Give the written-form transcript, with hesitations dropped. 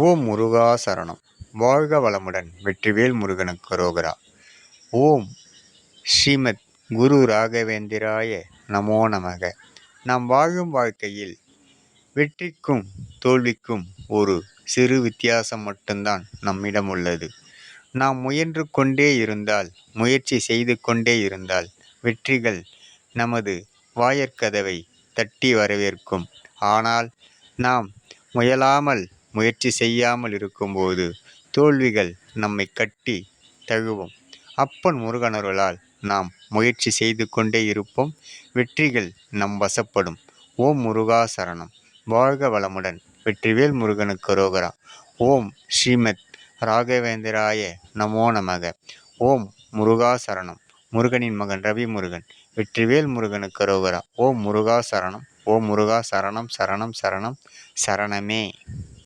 ஓம் முருகா சரணம். வாழ்க வளமுடன். வெற்றிவேல் முருகனுக்கு அரோகரா. ஓம் ஸ்ரீமத் குரு ராகவேந்திராய நமோ நமக. நாம் வாழும் வாழ்க்கையில் வெற்றிக்கும் தோல்விக்கும் ஒரு சிறு வித்தியாசம் மட்டும்தான் நம்மிடம் உள்ளது. நாம் முயன்று கொண்டே இருந்தால், முயற்சி செய்து கொண்டே இருந்தால் வெற்றிகள் நமது வாயற்கதவை தட்டி வரவேற்கும். ஆனால் நாம் முயலாமல் முயற்சி செய்யாமல் இருக்கும்போது தோல்விகள் நம்மை கட்டி தழுவும். அப்பன் முருகனருளால் நாம் முயற்சி செய்து கொண்டே இருப்போம். வெற்றிகள் நம் வசப்படும். ஓம் முருகா சரணம். வாழ்க வளமுடன். வெற்றிவேல் முருகனுக்கு அரோகரா. ஓம் ஸ்ரீமத் ராகவேந்திராய நமோ நமக. ஓம் முருகா சரணம். முருகனின் மகன் ரவி முருகன். வெற்றிவேல் முருகனுக்கு அரோகரா. ஓம் முருகா சரணம். ஓம் முருகா சரணம் சரணம் சரணம் சரணமே.